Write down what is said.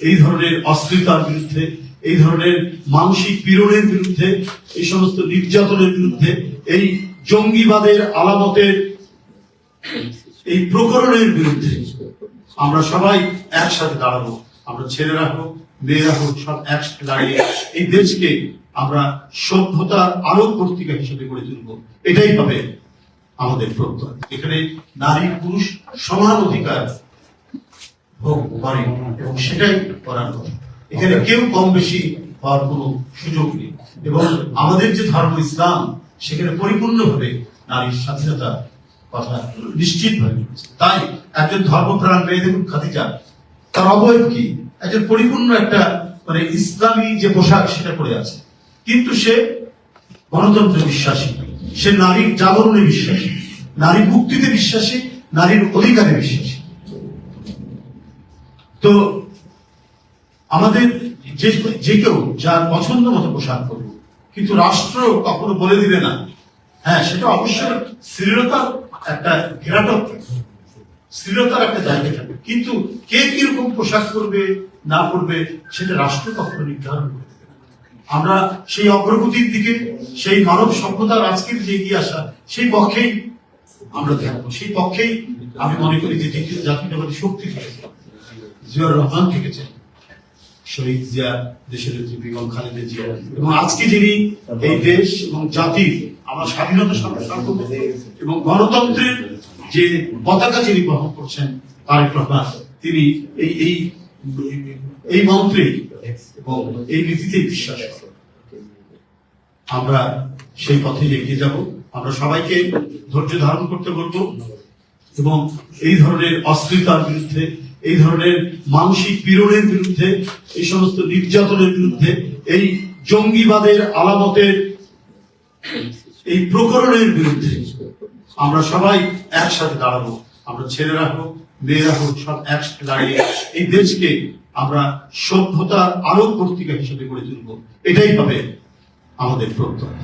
এই ধরনের অস্থিরতার বিরুদ্ধে, এই ধরনের মানসিক পীড়নের বিরুদ্ধে, এই সমস্ত নির্যাতনের বিরুদ্ধে, এই জঙ্গিবাদের আলামতের এই প্রকরণের বিরুদ্ধে আমরা সবাই একসাথে দাঁড়াবো। আমরা ছেলেরা হোক, মেয়েরা হোক, সব একসাথে দাঁড়িয়ে এই দেশকে আমরা সভ্যতার আরো পত্রিকা হিসেবে গড়ে তুলবো। এটাই হবে আমাদের প্রত্যয়। এখানে নারী পুরুষ সমান অধিকার ভোগ করে এবং সেটাই করার কথা। এখানে কেউ কম বেশি হওয়ার কোনো সুযোগ নেই। এবং আমাদের যে ধর্ম ইসলাম, সেখানে পরিপূর্ণভাবে নারীর স্বাধীনতা কথা নিশ্চিতভাবে। তাই একজন ধর্মপ্রাণ মেয়ে দেখুন খাদিজা, তার অবয়ব কি, একজন পরিপূর্ণ একটা মানে ইসলামী যে পোশাক সেটা পরে আছে, কিন্তু সে গণতন্ত্রে বিশ্বাসী, সে নারীর জাগরণে বিশ্বাসী, নারীর মুক্তিতে বিশ্বাসী, নারীর অধিকারে বিশ্বাসী। তো আমাদের যে কেউ যার পছন্দ মতো পোশাক করবো, কিন্তু রাষ্ট্র কখনো বলে দিবে না। হ্যাঁ, সেটা অবশ্যই শ্লীলতার একটা ঘেরাটক, শ্লীলতার একটা জায়গা থাকবে, কিন্তু কে কিরকম পোশাক করবে না করবে সেটা রাষ্ট্র কখনো নির্ধারণ করে দেবে না। আমরা সেই অগ্রগতির দিকে, সেই মানব সভ্যতার আজকের যে এগিয়ে আসা, সেই পক্ষেই আমরা থাকবো। সেই পক্ষেই আমি মনে করি যে জাতীয়তাবাদী শক্তি থেকেছে, জিয়াউর রহমান থেকেছেন, শহীদ জিয়া, দেশের নেত্রী বেগম খালেদা জিয়া, এবং আজকে যিনি এই দেশ এবং জাতির আমার স্বাধীনতা সার্বভৌমত্ব এবং গণতন্ত্রের যে পতাকা যিনি বহন করছেন, তারেক রহমান, তিনি এই মন্ত্রে এবং এই নীতিতেই বিশ্বাস করেন। আমরা সেই পথে এগিয়ে যাব। আমরা সবাইকে ধৈর্য ধারণ করতে বলবো এবং এই ধরনের অস্থিরতার বিরুদ্ধে, এই ধরনের মানসিক পীড়নের বিরুদ্ধে, এই সমস্ত নির্যাতনের বিরুদ্ধে, এই জঙ্গিবাদের আলামতের এই প্রকরণের বিরুদ্ধে আমরা সবাই একসাথে দাঁড়াবো। আমরা ছেলেরা হোক, মেয়েরা হোক, সব একসাথে দাঁড়িয়ে এই দেশকে আমরা সভ্যতার আরো পত্রিকা হিসেবে গড়ে তুলবো। এটাই হবে আমাদের প্রত্যয়।